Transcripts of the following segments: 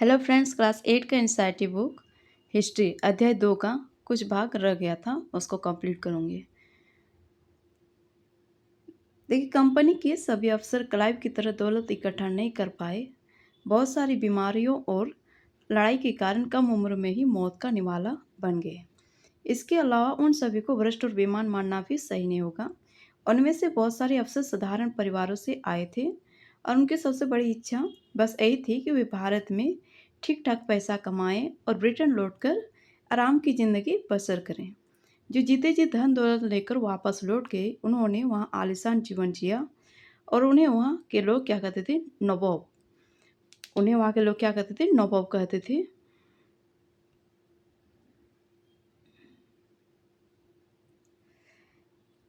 Hello friends, class 8 का NCERT book history अध्याय 2 का कुछ भाग रह गया था, उसको कंप्लीट करूँगी। देखिए, कंपनी के सभी अफसर क्लाइव की तरह दौलत इकट्ठा नहीं कर पाए। बहुत सारी बीमारियों और लड़ाई के कारण कम उम्र में ही मौत का निवाला बन गए। इसके अलावा उन सभी को भ्रष्ट और बेईमान मानना भी सही नहीं होगा। उनमें से बहुत सारे अफसर साधारण परिवारों से आए थे और उनकी सबसे बड़ी इच्छा बस यही थी कि वे भारत में ठीक ठाक पैसा कमाएं और ब्रिटेन लौटकर आराम की ज़िंदगी बसर करें। जो जीते जी धन दौलत लेकर वापस लौट गए, उन्होंने वहाँ आलीशान जीवन जिया और उन्हें वहाँ के लोग क्या कहते थे? नवाब। उन्हें वहाँ के लोग क्या कहते थे? नवाब कहते थे।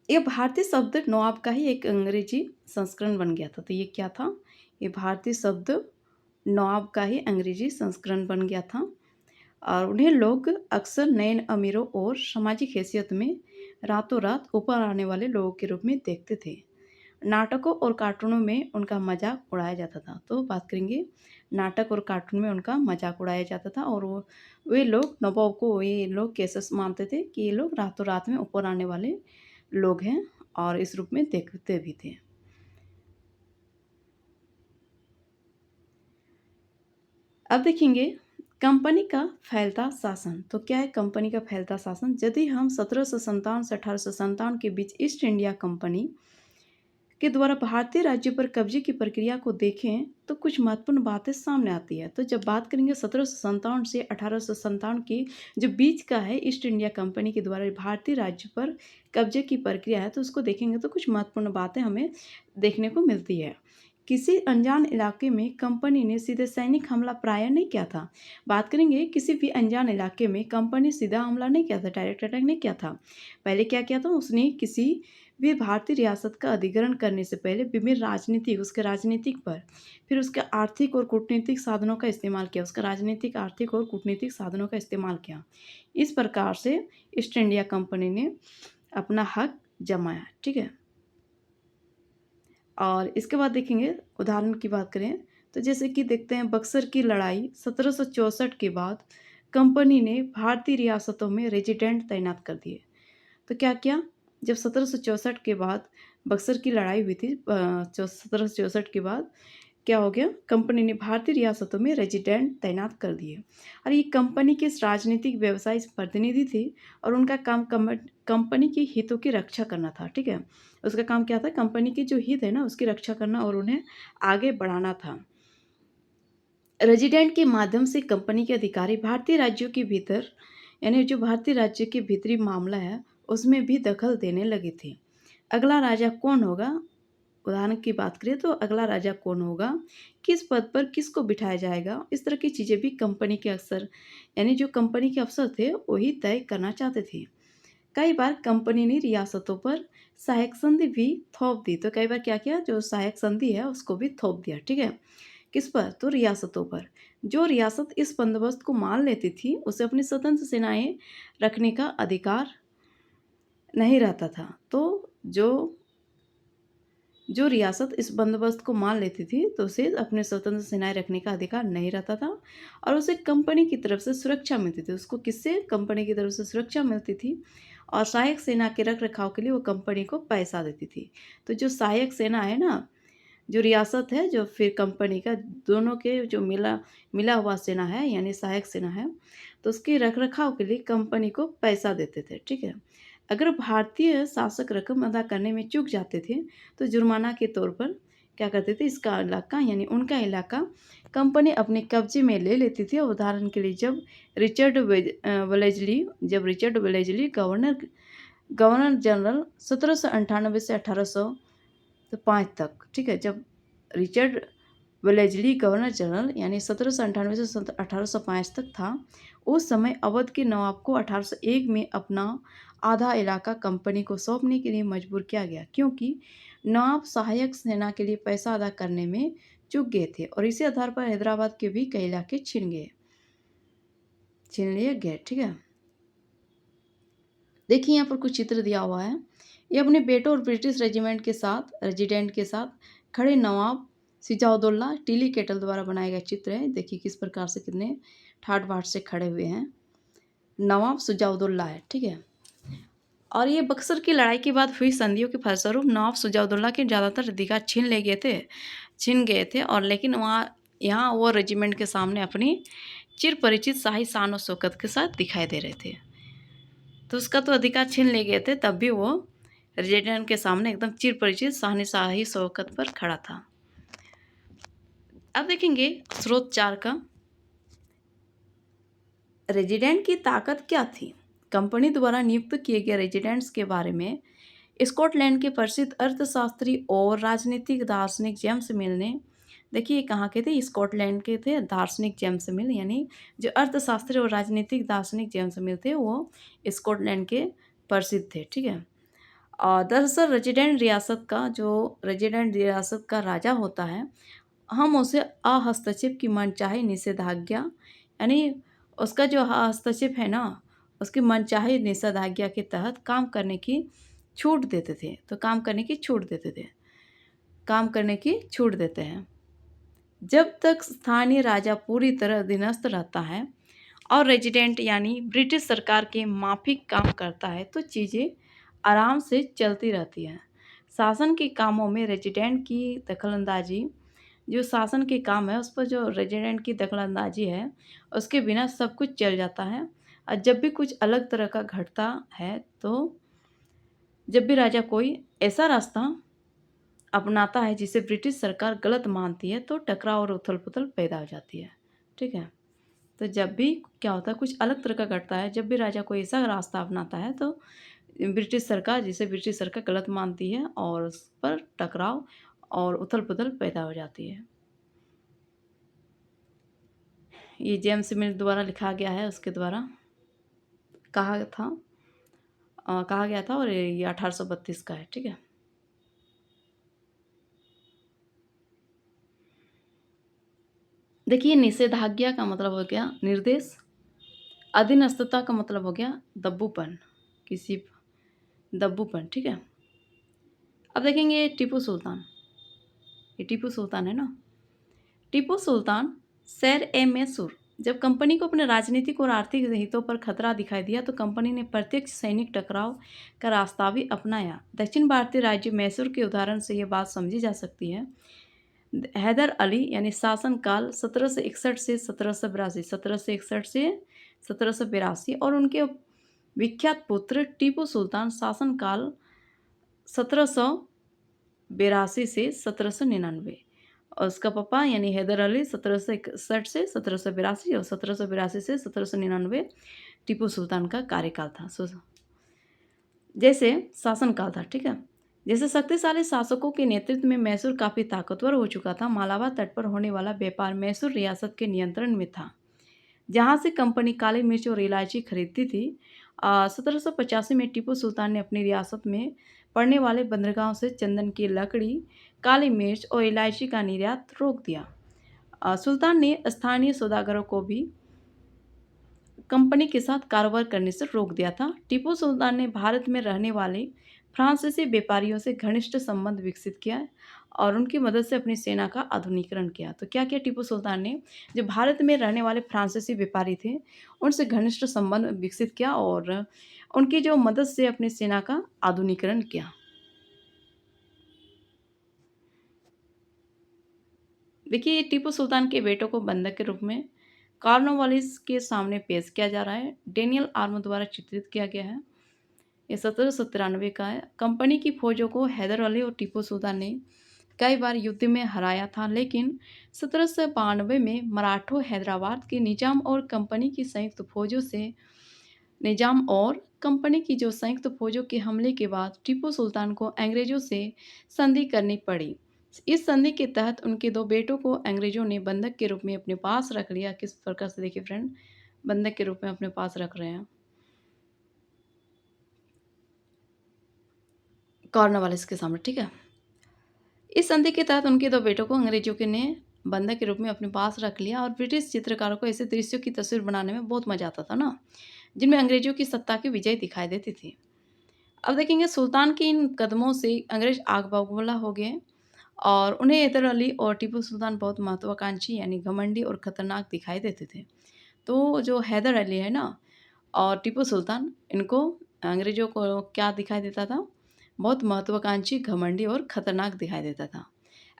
ये भारतीय शब्द नवाब का ही एक अंग्रेजी संस्करण बन गया था। तो ये क्या था? ये भारतीय शब्द नवाब का ही अंग्रेजी संस्करण बन गया था और उन्हें लोग अक्सर नए अमीरों और सामाजिक हैसियत में रातों रात ऊपर आने वाले लोगों के रूप में देखते थे। नाटकों और कार्टूनों में उनका मजाक उड़ाया जाता था। तो बात करेंगे, नाटक और कार्टून में उनका मजाक उड़ाया जाता था और वे लोग नवाब को ये लोग कैसे मानते थे कि ये लोग रातों रात में ऊपर आने वाले लोग हैं और इस रूप में देखते भी थे। अब देखेंगे कंपनी का फैलता शासन। तो क्या है कंपनी का फैलता शासन? यदि हम 1757 से 1857 के बीच ईस्ट इंडिया कंपनी के द्वारा भारतीय राज्यों पर कब्जे की प्रक्रिया को देखें तो कुछ महत्वपूर्ण बातें सामने आती है। तो जब बात करेंगे 1757 से 1857 की जो बीच का है ईस्ट इंडिया कंपनी के द्वारा भारतीय राज्य पर कब्जे की प्रक्रिया है, तो उसको देखेंगे तो कुछ महत्वपूर्ण बातें हमें देखने को मिलती है। किसी अनजान इलाके में कंपनी ने सीधे सैनिक हमला प्राय नहीं किया था। बात करेंगे किसी भी अनजान इलाके में कंपनी सीधा हमला नहीं किया था, डायरेक्ट अटैक नहीं किया था। पहले क्या किया था? उसने किसी भी भारतीय रियासत का अधिग्रहण करने से पहले विभिन्न राजनीतिक उसके राजनीतिक पर, फिर उसके आर्थिक और कूटनीतिक साधनों का इस्तेमाल किया, उसका राजनीतिक, आर्थिक और कूटनीतिक साधनों का इस्तेमाल किया। इस प्रकार से ईस्ट इंडिया कंपनी ने अपना हक जमाया। ठीक है। और इसके बाद देखेंगे, उदाहरण की बात करें तो जैसे कि देखते हैं बक्सर की लड़ाई 1764 के बाद कंपनी ने भारतीय रियासतों में रेजिडेंट तैनात कर दिए। तो क्या किया? जब 1764 के बाद बक्सर की लड़ाई हुई थी, 1764 के बाद क्या हो गया? कंपनी ने भारतीय रियासतों में रेजिडेंट तैनात कर दिए और ये कंपनी के राजनीतिक व्यवसाय प्रतिनिधि थे और उनका काम कंपनी के हितों की रक्षा करना था। ठीक है। उसका काम क्या था? कंपनी के जो हित है ना, उसकी रक्षा करना और उन्हें आगे बढ़ाना था। रेजिडेंट के माध्यम से कंपनी के अधिकारी भारतीय राज्यों के भीतर, यानी जो भारतीय राज्य के भीतरी मामला है उसमें भी दखल देने लगे थे। अगला राजा कौन होगा? उदाहरण की बात करें तो अगला राजा कौन होगा, किस पद पर किसको बिठाया जाएगा, इस तरह की चीज़ें भी कंपनी के अफसर, यानी जो कंपनी के अफसर थे वही तय करना चाहते थे। कई बार कंपनी ने रियासतों पर सहायक संधि भी थोप दी। तो कई बार क्या किया? जो सहायक संधि है उसको भी थोप दिया। ठीक है। किस पर? तो रियासतों पर। जो रियासत इस बंदोबस्त को मान लेती थी उसे अपनी स्वतंत्र सेनाएं रखने का अधिकार नहीं रहता था। तो जो जो रियासत इस बंदोबस्त को मान लेती थी तो उसे अपने स्वतंत्र सेनाएं रखने का अधिकार नहीं रहता था और उसे कंपनी की तरफ से सुरक्षा मिलती थी। उसको किससे? कंपनी की तरफ से सुरक्षा मिलती थी और सहायक सेना के रख रखाव के लिए वो कंपनी को पैसा देती थी। तो जो सहायक सेना है ना, जो रियासत है, जो फिर कंपनी का, दोनों के जो मिला मिला हुआ सेना है यानी सहायक सेना है, तो उसके रख रखाव के लिए कंपनी को पैसा देते थे। ठीक है। अगर भारतीय शासक रकम अदा करने में चूक जाते थे तो जुर्माना के तौर पर क्या करते थे? इसका इलाका यानी उनका इलाका कंपनी अपने कब्जे में ले लेती थी। उदाहरण के लिए जब Richard Wellesley governor governor general 1798 से 1805 तक, ठीक है, जब रिचर्ड वेलेजली गवर्नर जनरल यानी 1798 से 1805 तक था, उस समय अवध के नवाब को 1801 में अपना आधा इलाका कंपनी को सौंपने के लिए मजबूर किया गया, क्योंकि नवाब सहायक सेना के लिए पैसा अदा करने में चूक गए थे और इसी आधार पर हैदराबाद के भी कई इलाके छीन लिए गए। ठीक है। देखिए यहाँ पर कुछ चित्र दिया हुआ है। ये अपने बेटों और ब्रिटिश रेजिडेंट के साथ खड़े नवाब सिजाउद्दौला टीली केटल द्वारा बनाया गया चित्र है। देखिए किस प्रकार से कितने ठाट बाट से खड़े हुए हैं। नवाब सिजाउद्दौला है, ठीक है। और ये बक्सर की लड़ाई के बाद हुई संधियों के फलस्वरूप नवाब सिजाउद्दौला के ज़्यादातर अधिकार छीन गए थे और लेकिन यहाँ वो रेजिमेंट के सामने अपनी चिर परिचित शाही शान और शौकत के साथ दिखाई दे रहे थे। तो उसका तो अधिकार छीन ले गए थे, तब भी वो रेजिडेंट के सामने एकदम चिर परिचित शाही शौकत पर खड़ा था। अब देखेंगे स्रोत 4 का। रेजिडेंट की ताकत क्या थी? कंपनी द्वारा नियुक्त किए गए रेजिडेंट्स के बारे में स्कॉटलैंड के प्रसिद्ध अर्थशास्त्री और राजनीतिक दार्शनिक जेम्स मिल ने, देखिए कहाँ के थे, स्कॉटलैंड के थे दार्शनिक जेम्स मिल, यानी जो अर्थशास्त्री और राजनीतिक दार्शनिक जेम्स मिल थे वो स्कॉटलैंड के प्रसिद्ध थे, ठीक है। और दरअसल रेजिडेंट रियासत का राजा होता है, हम उसे अहस्तक्षेप की मनचाही निषेधाज्ञा, यानी उसका जो हस्तक्षेप है ना, उसकी मनचाही निषेधाज्ञा के तहत काम करने की छूट देते थे। तो काम करने की छूट देते हैं। जब तक स्थानीय राजा पूरी तरह अधीनस्थ रहता है और रेजिडेंट यानी ब्रिटिश सरकार के माफिक काम करता है तो चीज़ें आराम से चलती रहती हैं। शासन के कामों में रेजिडेंट की दखलंदाजी, जो शासन के काम है उस पर जो रेजिडेंट की दखलंदाजी है उसके बिना सब कुछ चल जाता है। और जब भी कुछ अलग तरह का घटता है, तो जब भी राजा कोई ऐसा रास्ता अपनाता है जिसे ब्रिटिश सरकार गलत मानती है तो टकराव और उथल पुथल पैदा हो जाती है, ठीक है। तो जब भी क्या होता है, कुछ अलग तरह का घटता है, जब भी राजा कोई ऐसा रास्ता अपनाता है तो ब्रिटिश सरकार गलत मानती है और उस पर टकराव और उथल पुथल पैदा हो जाती है। ये जेम्स मिल द्वारा लिखा गया है, उसके द्वारा कहा गया था और ये 1832 का है, ठीक है। देखिए निषेधाज्ञा का मतलब हो गया निर्देश, अधीनस्थता का मतलब हो गया दब्बूपन, ठीक है। अब देखेंगे टीपू सुल्तान। ये टीपू सुल्तान है ना। टीपू सुल्तान शेर ए मैसूर, जब कंपनी को अपने राजनीतिक और आर्थिक हितों पर खतरा दिखाई दिया तो कंपनी ने प्रत्यक्ष सैनिक टकराव का रास्ता भी अपनाया। दक्षिण भारतीय राज्य मैसूर के उदाहरण से ये बात समझी जा सकती है। हैदर अली यानी शासनकाल 1761 से 1782, 1761 से 1782 और उनके विख्यात पुत्र टीपू सुल्तान शासनकाल 1782 से 1799, और उसका पापा यानी हैदर अली 1761 से 1782 और 1782 से 1799 टीपू सुल्तान का कार्यकाल था, जैसे शासनकाल था, ठीक है। जैसे शक्तिशाली शासकों के नेतृत्व में मैसूर काफ़ी ताकतवर हो चुका था। मालाबार तट पर होने वाला व्यापार मैसूर रियासत के नियंत्रण में था, जहाँ से कंपनी काली मिर्च और इलायची खरीदती थी। 1785 में टीपू सुल्तान ने अपनी रियासत में पड़ने वाले बंदरगाहों से चंदन की लकड़ी, काली मिर्च और इलायची का निर्यात रोक दिया। सुल्तान ने स्थानीय सौदागरों को भी कंपनी के साथ कारोबार करने से रोक दिया था। टीपू सुल्तान ने भारत में रहने वाले फ्रांसीसी व्यापारियों से घनिष्ठ संबंध विकसित किया और उनकी मदद से अपनी सेना का आधुनिकीकरण किया। तो क्या किया टीपू सुल्तान ने, जो भारत में रहने वाले फ्रांसीसी व्यापारी थे उनसे घनिष्ठ संबंध विकसित किया और उनकी जो मदद से अपनी सेना का आधुनिकीकरण किया। देखिए टीपू सुल्तान के बेटों को बंधक के रूप में कॉर्नवालिस के सामने पेश किया जा रहा है। डेनियल आर्म द्वारा चित्रित किया गया है। ये 1793 का है। कंपनी की फौजों को हैदर अली और टीपू सुल्तान ने कई बार युद्ध में हराया था, लेकिन 1792 में मराठों हैदराबाद के निजाम और कंपनी की जो संयुक्त फौजों के हमले के बाद टीपू सुल्तान को अंग्रेजों से संधि करनी पड़ी। इस संधि के तहत उनके दो बेटों को अंग्रेजों ने बंधक के रूप में अपने पास रख लिया। किस प्रकार से देखिए फ्रेंड, बंधक के रूप में अपने पास रख रहे हैं कॉर्नवालिस के सामने, ठीक है। इस संधि के तहत उनके दो बेटों को अंग्रेजों के ने बंधक के रूप में अपने पास रख लिया और ब्रिटिश चित्रकारों को ऐसे दृश्यों की तस्वीर बनाने में बहुत मजा आता था ना, जिनमें अंग्रेजों की सत्ता की विजय दिखाई देती थी। अब देखेंगे सुल्तान के इन कदमों से अंग्रेज आग बबूला हो गए और उन्हें हैदर अली और टीपू सुल्तान बहुत महत्वाकांक्षी यानी घमंडी और खतरनाक दिखाई देते थे। तो जो हैदर अली है ना और टीपू सुल्तान, इनको अंग्रेज़ों को क्या दिखाई देता था? बहुत महत्वाकांक्षी, घमंडी और खतरनाक दिखाई देता था।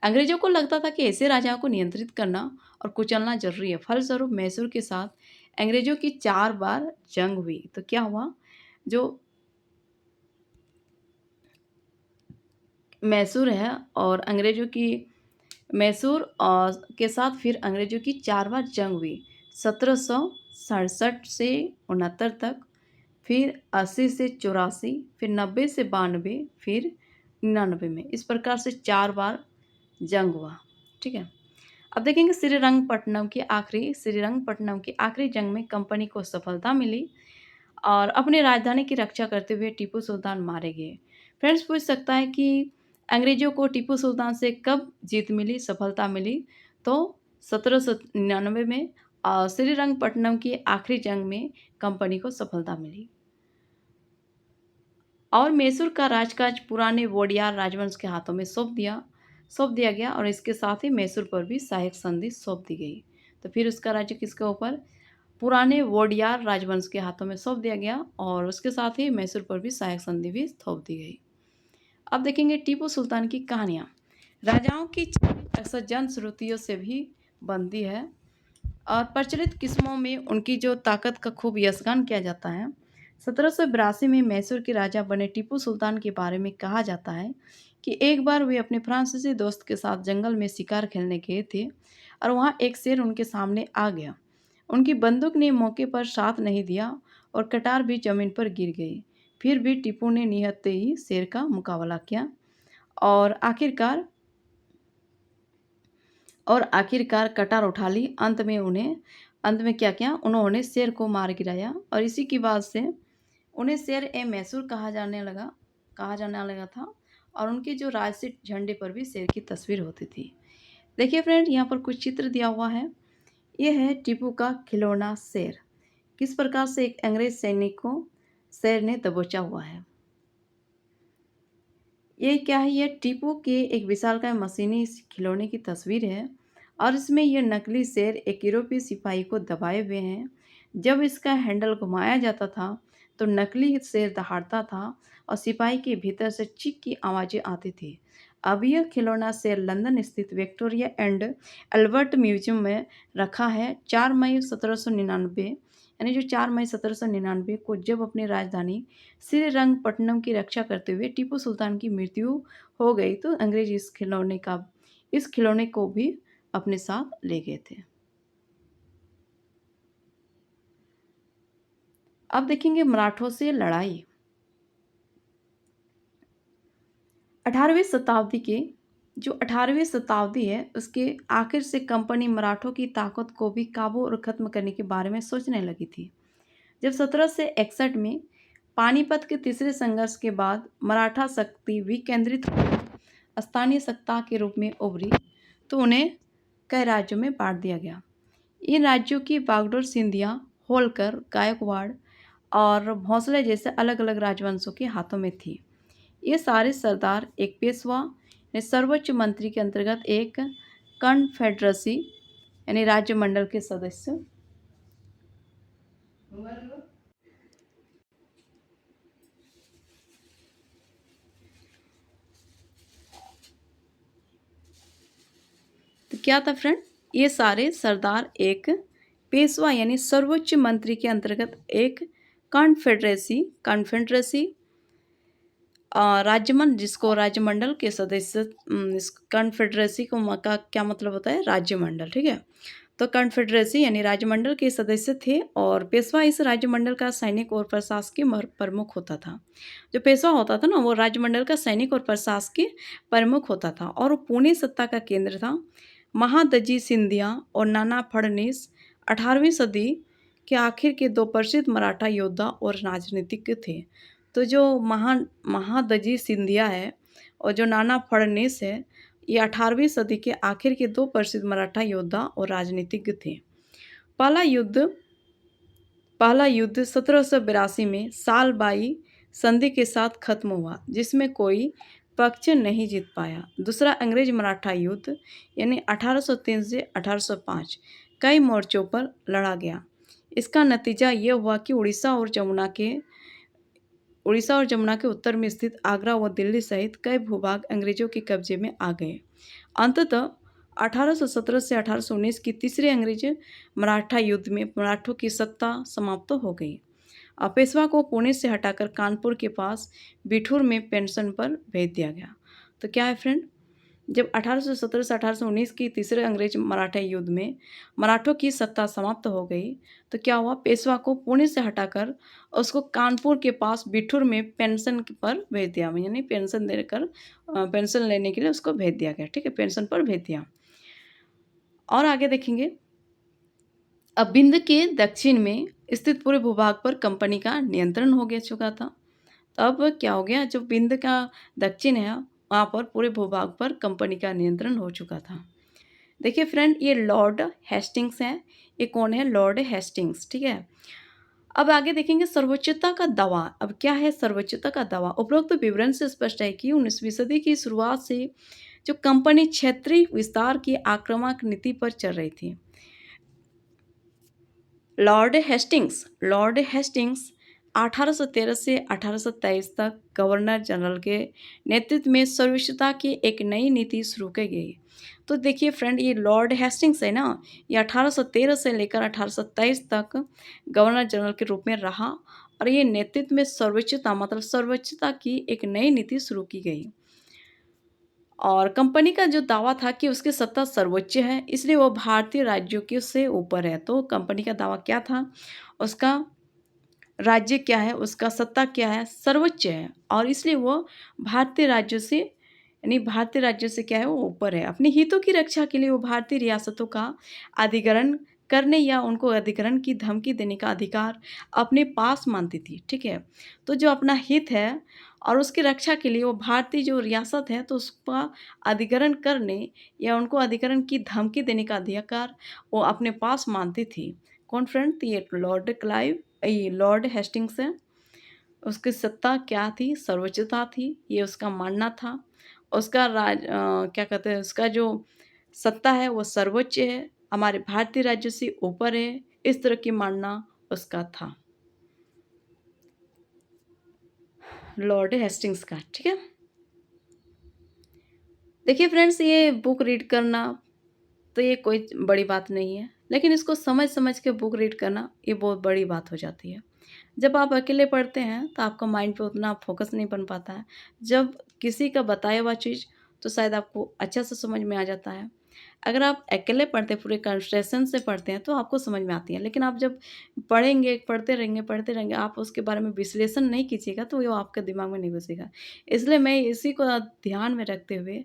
अंग्रेज़ों को लगता था कि ऐसे राजाओं को नियंत्रित करना और कुचलना ज़रूरी है। फलस्वरूप मैसूर के साथ अंग्रेज़ों की 4 बार जंग हुई। तो क्या हुआ? जो मैसूर है और अंग्रेज़ों की मैसूर के साथ फिर अंग्रेज़ों की 4 बार जंग हुई। 1767 से 69 तक, फिर 80 से 84, फिर 90 से 92, फिर 99 में। इस प्रकार से 4 बार जंग हुआ। ठीक है? अब देखेंगे श्रीरंगपट्टनम की आखिरी जंग में कंपनी को सफलता मिली और अपनी राजधानी की रक्षा करते हुए टीपू सुल्तान मारे गए। फ्रेंड्स पूछ सकता है कि अंग्रेजों को टीपू सुल्तान से कब जीत मिली, सफलता मिली? तो 1799 में श्रीरंगपट्टनम की आखिरी जंग में कंपनी को सफलता मिली। और मैसूर का राजकाज पुराने वोडियार राजवंश के हाथों में सौंप दिया गया और इसके साथ ही मैसूर पर भी सहायक संधि सौंप दी गई। तो फिर उसका राज्य किसके ऊपर? पुराने वोडियार राजवंश के हाथों में सौंप दिया गया और उसके साथ ही मैसूर पर भी सहायक संधि भी थोप दी गई। अब देखेंगे टीपू सुल्तान की कहानियाँ। राजाओं की छवि अक्सर जनश्रुतियों से भी बनती है और प्रचलित किस्मों में उनकी जो ताकत का खूब यशगान किया जाता है। 1782 में मैसूर के राजा बने टीपू सुल्तान के बारे में कहा जाता है कि एक बार वे अपने फ्रांसीसी दोस्त के साथ जंगल में शिकार खेलने गए थे और वहाँ एक शेर उनके सामने आ गया। उनकी बंदूक ने मौके पर साथ नहीं दिया और कटार भी जमीन पर गिर गई। फिर भी टीपू ने निहत्ते ही शेर का मुकाबला किया और आखिरकार कटार उठा ली। अंत में क्या किया? उन्होंने शेर को मार गिराया और इसी की बात से उन्हें शेर ए मैसूर कहा जाने लगा था और उनके जो राजसी झंडे पर भी शेर की तस्वीर होती थी। देखिए फ्रेंड, यहाँ पर कुछ चित्र दिया हुआ है। ये है टीपू का खिलौना शेर। किस प्रकार से एक अंग्रेज सैनिक को शेर ने दबोचा हुआ है। ये क्या है? ये टीपू के एक विशालकाय मशीनी खिलौने की तस्वीर है और इसमें यह नकली शेर एक यूरोपीय सिपाही को दबाए हुए हैं। जब इसका हैंडल घुमाया जाता था तो नकली शेर दहाड़ता था और सिपाही के भीतर से चीख की आवाज़ें आती थी। अब यह खिलौना शेर लंदन स्थित विक्टोरिया एंड अल्बर्ट म्यूजियम में रखा है। 4 मई 1799, यानी जो 4 मई 1799 को जब अपनी राजधानी श्रीरंगपट्टनम की रक्षा करते हुए टीपू सुल्तान की मृत्यु हो गई तो अंग्रेज इस खिलौने को भी अपने साथ ले गए थे। अब देखेंगे मराठों से लड़ाई। 18वीं शताब्दी है उसके आखिर से कंपनी मराठों की ताकत को भी काबू और खत्म करने के बारे में सोचने लगी थी। जब 1761 में पानीपत के तीसरे संघर्ष के बाद मराठा शक्ति विकेंद्रित होकर स्थानीय सत्ता के रूप में उभरी तो उन्हें कई राज्यों में बांट दिया गया। इन राज्यों की बागडोर सिंधिया, होलकर, गायकवाड़ और भोंसले जैसे अलग अलग राजवंशों के हाथों में थी। ये सारे सरदार एक पेशवा यानी सर्वोच्च मंत्री के अंतर्गत एक कन्फेडरेसी यानी राज्य मंडल के सदस्य तो क्या था फ्रेंड? ये सारे सरदार एक पेशवा यानी सर्वोच्च मंत्री के अंतर्गत एक कॉन्फेडरेसी राज्यमंडल, जिसको राज्यमंडल के सदस्य इस कॉन्फेडरेसी का क्या मतलब होता है? राज्यमंडल। ठीक है, तो कॉन्फेडरेसी यानी राज्यमंडल के सदस्य थे और पेशवा इस राज्यमंडल का सैनिक और प्रशासकीय प्रमुख होता था। जो पेशवा होता था ना वो राज्यमंडल का सैनिक और प्रशासकीय प्रमुख होता था और वो पुणे सत्ता का केंद्र था। महादजी सिंधिया और नाना फडणवीस 18वीं सदी के आखिर के दो प्रसिद्ध मराठा योद्धा और राजनीतिज्ञ थे। तो जो महादजी सिंधिया है और जो नाना फडणवीस है, ये 18वीं सदी के आखिर के दो प्रसिद्ध मराठा योद्धा और राजनीतिज्ञ थे। पहला युद्ध 1782 में सालबाई संधि के साथ खत्म हुआ, जिसमें कोई पक्ष नहीं जीत पाया। दूसरा अंग्रेज मराठा युद्ध यानी 1803 से 1805 कई मोर्चों पर लड़ा गया। इसका नतीजा ये हुआ कि उड़ीसा और जमुना के उत्तर में स्थित आगरा व दिल्ली सहित कई भूभाग अंग्रेजों के कब्जे में आ गए। अंततः 1817 से 1819 की तीसरे अंग्रेज मराठा युद्ध में मराठों की सत्ता समाप्त हो गई। पेशवा को पुणे से हटाकर कानपुर के पास बिठूर में पेंशन पर भेज दिया गया। तो क्या है फ्रेंड, जब 1817 से 1819 की तीसरे अंग्रेज मराठा युद्ध में मराठों की सत्ता समाप्त हो गई, तो क्या हुआ, पेशवा को पुणे से हटाकर उसको कानपुर के पास बिठूर में पेंशन पर भेज दिया, यानी पेंशन देकर पेंशन लेने के लिए उसको भेज दिया गया। ठीक है, पेंशन पर भेज दिया। और आगे देखेंगे, अब बिंद के दक्षिण में स्थित पूरे भूभाग पर कंपनी का नियंत्रण हो गया चुका था। अब क्या हो गया, जो बिंद का दक्षिण है वहाँ पर पूरे भूभाग पर कंपनी का नियंत्रण हो चुका था। देखिए फ्रेंड, ये लॉर्ड हेस्टिंग्स है। ये कौन है? Lord Hastings. ठीक है, अब आगे देखेंगे सर्वोच्चता का दावा। अब क्या है सर्वोच्चता का दावा? उपरोक्त विवरण से स्पष्ट है कि 19वीं सदी की शुरुआत से जो कंपनी क्षेत्रीय विस्तार की आक्रामक नीति पर चल रही थी। लॉर्ड हेस्टिंग्स 1813 से 1823 तक गवर्नर जनरल के नेतृत्व में सर्वोच्चता की एक नई नीति शुरू की गई। तो देखिए फ्रेंड, ये लॉर्ड हेस्टिंग्स है ना, ये 1813 से लेकर 1823 तक गवर्नर जनरल के रूप में रहा और ये नेतृत्व में सर्वोच्चता मतलब सर्वोच्चता की एक नई नीति शुरू की गई। और कंपनी का जो दावा था कि उसकी सत्ता सर्वोच्च है, इसलिए वो भारतीय राज्यों के से ऊपर है। तो कंपनी का दावा क्या था? उसका राज्य क्या है, उसका सत्ता क्या है? सर्वोच्च है, और इसलिए वो भारतीय राज्यों से यानी भारतीय राज्यों से क्या है, वो ऊपर है। अपने हितों की रक्षा के लिए वो भारतीय रियासतों का अधिग्रहण करने या उनको अधिग्रहण की धमकी देने का अधिकार अपने पास मानती थी। ठीक है, तो जो अपना हित है और उसकी रक्षा के लिए वो भारतीय जो रियासत है तो उसका अधिग्रहण करने या उनको अधिग्रहण की धमकी देने का अधिकार वो अपने पास मानती थी। कौन फ्रेंड? तो ये लॉर्ड हेस्टिंग्स है। उसकी सत्ता क्या थी? सर्वोच्चता थी, ये उसका मानना था। उसका क्या कहते हैं, उसका जो सत्ता है वो सर्वोच्च है, हमारे भारतीय राज्यों से ऊपर है, इस तरह की मानना उसका था, लॉर्ड हेस्टिंग्स का। ठीक है, देखिए फ्रेंड्स, ये बुक रीड करना तो ये कोई बड़ी बात नहीं है, लेकिन इसको समझ समझ के बुक रीड करना ये बहुत बड़ी बात हो जाती है। जब आप अकेले पढ़ते हैं तो आपका माइंड पे उतना फोकस नहीं बन पाता है। जब किसी का बताया हुआ चीज़ तो शायद आपको अच्छा से समझ में आ जाता है। अगर आप अकेले पढ़ते पूरे कंसंट्रेशन से पढ़ते हैं तो आपको समझ में आती है, लेकिन आप जब पढ़ते रहेंगे, आप उसके बारे में विश्लेषण नहीं कीजिएगा तो वो आपके दिमाग में नहीं घुसेगा। इसलिए मैं इसी को ध्यान में रखते हुए,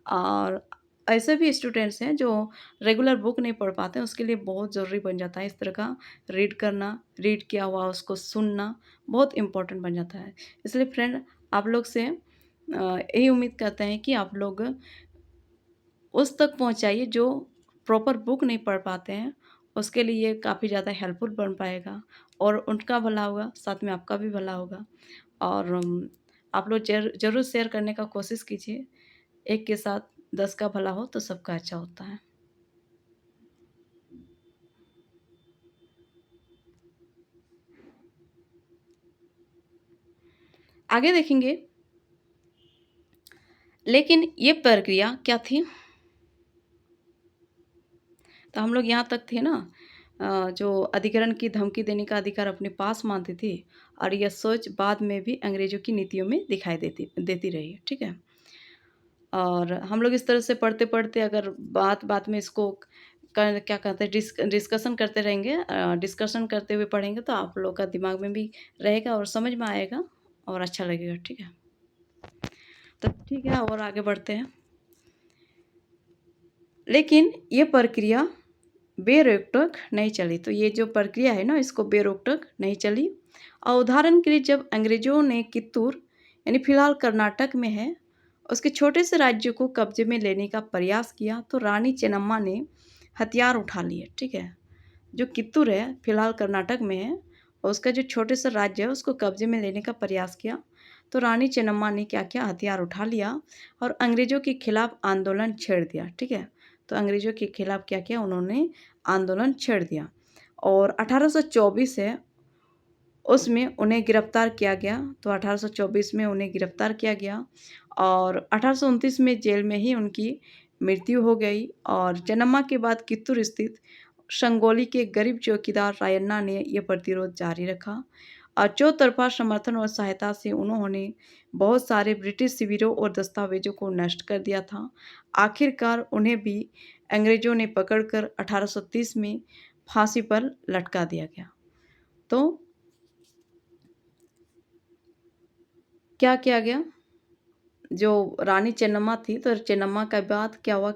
और ऐसे भी स्टूडेंट्स हैं जो रेगुलर बुक नहीं पढ़ पाते हैं, उसके लिए बहुत ज़रूरी बन जाता है इस तरह का रीड करना, रीड किया हुआ उसको सुनना बहुत इम्पोर्टेंट बन जाता है। इसलिए फ्रेंड, आप लोग से यही उम्मीद करते हैं कि आप लोग उस तक पहुंचाइए जो प्रॉपर बुक नहीं पढ़ पाते हैं, उसके लिए ये काफ़ी ज़्यादा हेल्पफुल बन पाएगा और उनका भला होगा, साथ में आपका भी भला होगा। और आप लोग ज़रूर शेयर करने का कोशिश कीजिए। एक के साथ 10 का भला हो तो सबका अच्छा होता है। आगे देखेंगे, लेकिन ये प्रक्रिया क्या थी? तो हम लोग यहाँ तक थे ना, जो अधिग्रहण की धमकी देने का अधिकार अपने पास मानती थी, और यह सोच बाद में भी अंग्रेजों की नीतियों में दिखाई देती रही है। ठीक है, और हम लोग इस तरह से पढ़ते पढ़ते अगर बात बात में इसको क्या कहते हैं डिस्कशन करते रहेंगे, डिस्कशन करते हुए पढ़ेंगे तो आप लोग का दिमाग में भी रहेगा और समझ में आएगा और अच्छा लगेगा। ठीक है, तो ठीक है, और आगे बढ़ते हैं। लेकिन ये प्रक्रिया बेरोक-टोक नहीं चली। तो ये जो प्रक्रिया है ना, इसको बेरोक-टोक नहीं चली। और उदाहरण के लिए जब अंग्रेज़ों ने कित्तूर यानी फ़िलहाल कर्नाटक में है, उसके छोटे से राज्य को कब्ज़े में लेने का प्रयास किया तो रानी चेन्नम्मा ने हथियार उठा लिए। ठीक है, जो कित्तूर है फ़िलहाल कर्नाटक में है और उसका जो छोटे से राज्य है उसको कब्ज़े में लेने का प्रयास किया तो रानी चेन्नम्मा ने क्या किया, हथियार उठा लिया और अंग्रेज़ों के खिलाफ आंदोलन छेड़ दिया। ठीक है, तो अंग्रेज़ों के खिलाफ क्या किया, उन्होंने आंदोलन छेड़ दिया और 1824 है उसमें उन्हें गिरफ्तार किया गया। तो 1824 में उन्हें गिरफ्तार किया गया और 1829 में जेल में ही उनकी मृत्यु हो गई। और चेन्नम्मा के बाद कित्तूर स्थित संगोली के गरीब चौकीदार रायन्ना ने यह प्रतिरोध जारी रखा और चौतरफा समर्थन और सहायता से उन्होंने बहुत सारे ब्रिटिश शिविरों और दस्तावेजों को नष्ट कर दिया था। आखिरकार उन्हें भी अंग्रेजों ने पकड़कर 1830 में फांसी पर लटका दिया गया। तो क्या किया गया, जो रानी चेन्नम्मा थी, तो चेन्नम्मा के बाद क्या हुआ,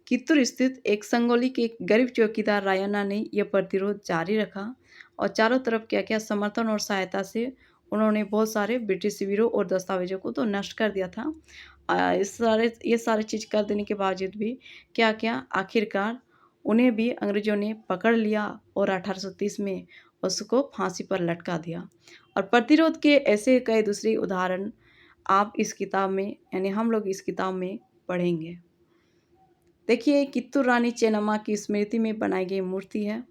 कित्तूर स्थित एक संगोली के गरीब चौकीदार रायन्ना ने यह प्रतिरोध जारी रखा और चारों तरफ क्या किया, समर्थन और सहायता से उन्होंने बहुत सारे ब्रिटिश शिविरों और दस्तावेजों को तो नष्ट कर दिया था। ये सारे चीज़ कर देने के बावजूद भी क्या किया, आखिरकार उन्हें भी अंग्रेजों ने पकड़ लिया और 1830 में उसको फांसी पर लटका दिया। और प्रतिरोध के ऐसे कई दूसरे उदाहरण आप इस किताब में, यानी हम लोग इस किताब में पढ़ेंगे। देखिए, कित्तूर रानी चेन्नम्मा की स्मृति में बनाई गई मूर्ति है।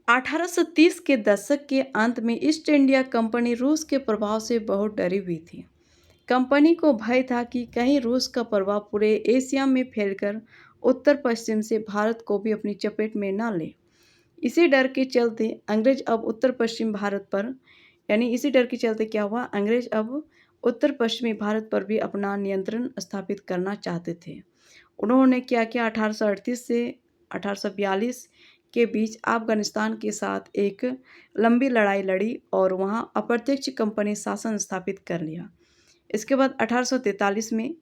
1830 के दशक के अंत में ईस्ट इंडिया कंपनी रूस के प्रभाव से बहुत डरी हुई थी। कंपनी को भय था कि कहीं रूस का प्रभाव पूरे एशिया में फैलकर उत्तर पश्चिम से भारत को भी अपनी चपेट में न ले। इसी डर के चलते अंग्रेज अब उत्तर पश्चिम भारत पर, यानी इसी डर के चलते क्या हुआ, अंग्रेज अब उत्तर पश्चिमी भारत पर भी अपना नियंत्रण स्थापित करना चाहते थे। उन्होंने क्या किया, 1838 से 1842 के बीच अफगानिस्तान के साथ एक लंबी लड़ाई लड़ी और वहां अप्रत्यक्ष कंपनी शासन स्थापित कर लिया। इसके बाद 1843 में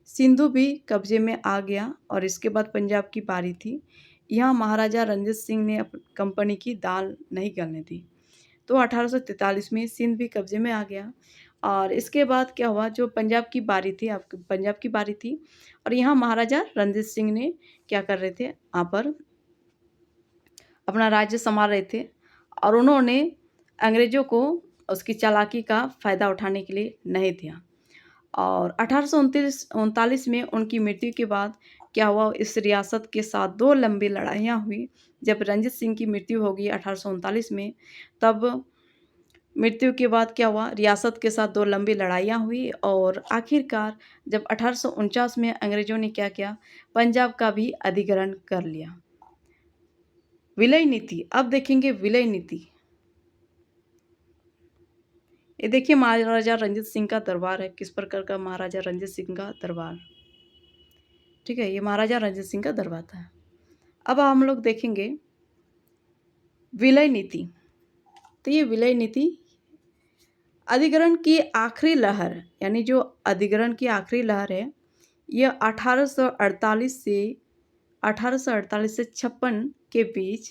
सिंधु भी कब्जे में आ गया और इसके बाद पंजाब की बारी थी। यहाँ महाराजा रंजीत सिंह ने कंपनी की दाल नहीं गलने दी, तो 1843 में सिंध भी कब्जे में आ गया। और इसके बाद क्या हुआ, जो पंजाब की बारी थी, पंजाब की बारी थी और यहाँ महाराजा रंजीत सिंह ने क्या कर रहे थे, यहाँ पर अपना राज्य संभाल रहे थे और उन्होंने अंग्रेजों को उसकी चालाकी का फ़ायदा उठाने के लिए नहीं दिया। और 1839 में उनकी मृत्यु के बाद क्या हुआ, इस रियासत के साथ दो लंबी लड़ाइयाँ हुई। जब रंजीत सिंह की मृत्यु होगी 1839 में, तब मृत्यु के बाद क्या हुआ, रियासत के साथ दो लंबी लड़ाइयाँ हुई और आखिरकार जब 1849 में अंग्रेजों ने क्या किया, पंजाब का भी अधिग्रहण कर लिया। विलय नीति, अब देखेंगे विलय नीति। ये देखिए, महाराजा रंजीत सिंह का दरबार है, किस प्रकार का महाराजा रंजीत सिंह का दरबार। ठीक है, ये महाराजा रंजीत सिंह का दरबार था। अब हम लोग देखेंगे विलय नीति। तो ये विलय नीति अधिग्रहण की आखिरी लहर, यानी जो अधिग्रहण की आखिरी लहर है, यह 1848 से 56 के बीच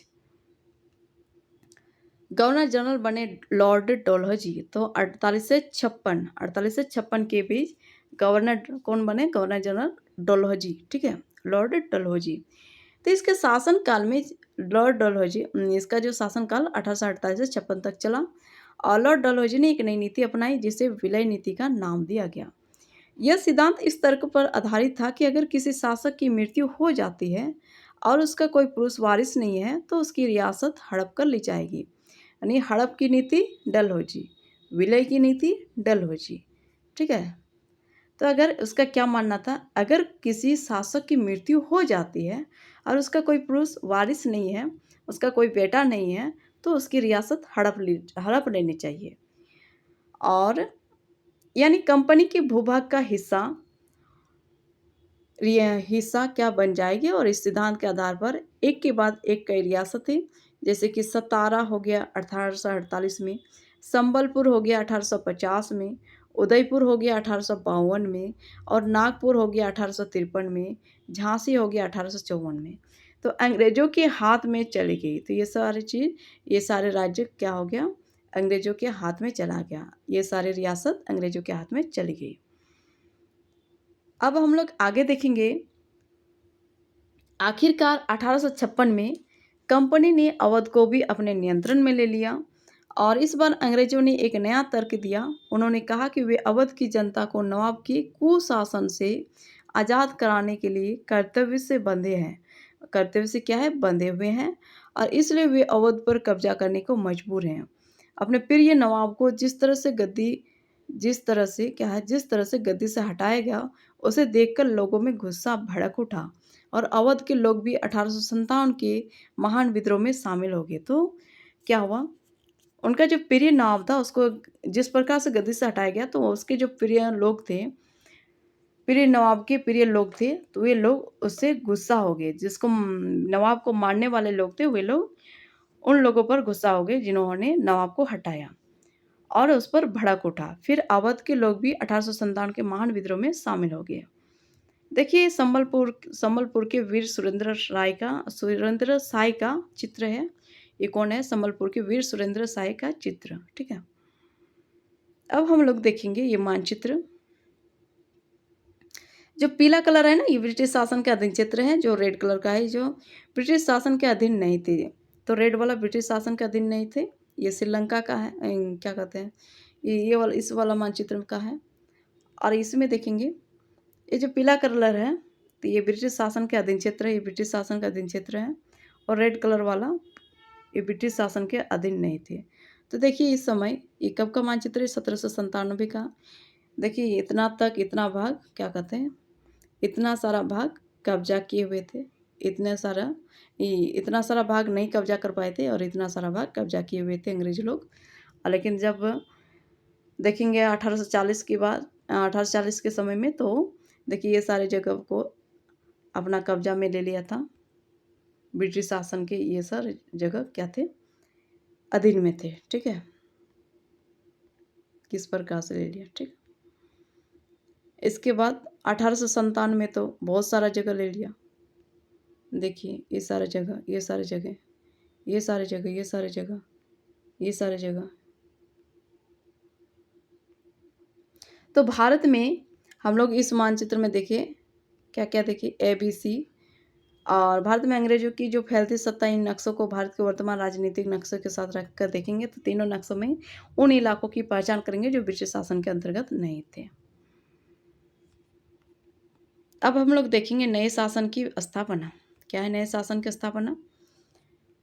गवर्नर जनरल बने लॉर्ड डलहौजी। तो 48 से 56 के बीच गवर्नर कौन बने, गवर्नर जनरल डलहौजी। ठीक है, लॉर्ड डलहौजी। तो इसके शासनकाल में लॉर्ड डलहौजी, इसका जो शासनकाल 1848 से 56 तक चला और लॉर्ड डलहौजी ने एक नई नीति अपनाई जिसे विलय नीति का नाम दिया गया। यह सिद्धांत इस तर्क पर आधारित था कि अगर किसी शासक की मृत्यु हो जाती है और उसका कोई पुरुष वारिस नहीं है तो उसकी रियासत हड़प कर ली जाएगी। यानी हड़प की नीति डलहौजी, विलय की नीति डलहौजी। ठीक है, तो अगर उसका क्या मानना था, अगर किसी शासक की मृत्यु हो जाती है और उसका कोई पुरुष वारिस नहीं है, उसका कोई बेटा नहीं है, तो उसकी रियासत हड़प लेनी चाहिए। और यानी कंपनी के भूभाग का हिस्सा क्या बन जाएगी और इस सिद्धांत के आधार पर एक के बाद एक कई रियासतें, जैसे कि सतारा हो गया 1848 में, संबलपुर हो गया 1850 में, उदयपुर हो गया 1852 में और नागपुर हो गया 1853 में, झांसी हो गया 1854 में, तो अंग्रेजों के हाथ में चली गई। तो ये सारे राज्य क्या हो गया, अंग्रेजों के हाथ में चला गया। ये सारे रियासत अंग्रेजों के हाथ में चली गई। अब हम लोग आगे देखेंगे, आखिरकार 1856 में कंपनी ने अवध को भी अपने नियंत्रण में ले लिया और इस बार अंग्रेजों ने एक नया तर्क दिया। उन्होंने कहा कि वे अवध की जनता को नवाब के कुशासन से आज़ाद कराने के लिए कर्तव्य से बंधे हैं। कर्तव्य से क्या है? बंधे हुए हैं और इसलिए वे अवध पर कब्जा करने को मजबूर हैं। अपने प्रिय नवाब को जिस तरह से गद्दी से हटाया गया, उसे देखकर लोगों में गुस्सा भड़क उठा और अवध के लोग भी 1857 के महान विद्रोह में शामिल हो गए। तो क्या हुआ? उनका जो प्रिय नवाब था उसको जिस प्रकार से गद्दी से हटाया गया, तो उसके जो प्रिय नवाब के प्रिय लोग थे, तो वे लोग उससे गुस्सा हो गए। नवाब को मारने वाले लोग थे, वे लोग उन लोगों पर गुस्सा हो गए जिन्होंने नवाब को हटाया और उस पर भड़क उठा। फिर अवध के लोग भी 1857 के महान विद्रोह में शामिल हो गए। देखिए, संबलपुर के वीर सुरेंद्र साय का चित्र है। ये कौन है? संबलपुर के वीर सुरेंद्र साय का चित्र। ठीक है, अब हम लोग देखेंगे ये मानचित्र। जो पीला कलर है ना, ये ब्रिटिश शासन के अधीन क्षेत्र है। जो रेड कलर का है, जो ब्रिटिश शासन के अधीन नहीं थे। तो रेड वाला ब्रिटिश शासन के अधीन नहीं थे। ये श्रीलंका का है, क्या कहते हैं, ये वाला इस वाला मानचित्र का है। और इसमें देखेंगे ये जो पीला कलर है, तो ये ब्रिटिश शासन के अधीन क्षेत्र है। ये ब्रिटिश शासन का अधीन क्षेत्र है। और रेड कलर वाला ये ब्रिटिश शासन के अधीन नहीं थे। तो देखिए, इस समय ये कब का मानचित्र है? 1797 का। देखिए, इतना भाग क्या कहते हैं, इतना सारा भाग कब्जा किए हुए थे। इतना सारा भाग नहीं कब्जा कर पाए थे और इतना सारा भाग कब्जा किए हुए थे अंग्रेज लोग। लेकिन जब देखेंगे 1840 के बाद, 1840 के समय में, तो देखिए ये सारे जगह को अपना कब्जा में ले लिया था। ब्रिटिश शासन के ये सारे जगह क्या थे? अधीन में थे। ठीक है, किस प्रकार से ले लिया। ठीक, इसके बाद 1857 में तो बहुत सारा जगह ले लिया। देखिए, ये सारे जगह, ये सारे जगह, ये सारे जगह, ये सारे जगह, ये सारे जगह। तो भारत में हम लोग इस मानचित्र में देखें क्या क्या देखें, ABC। और भारत में अंग्रेजों की जो फैलती सत्ता, इन नक्शों को भारत के वर्तमान राजनीतिक नक्शे के साथ रखकर देखेंगे तो तीनों नक्शों में उन इलाकों की पहचान करेंगे जो ब्रिटिश शासन के अंतर्गत नहीं थे। अब हम लोग देखेंगे नए शासन की स्थापना। क्या है नए शासन की स्थापना?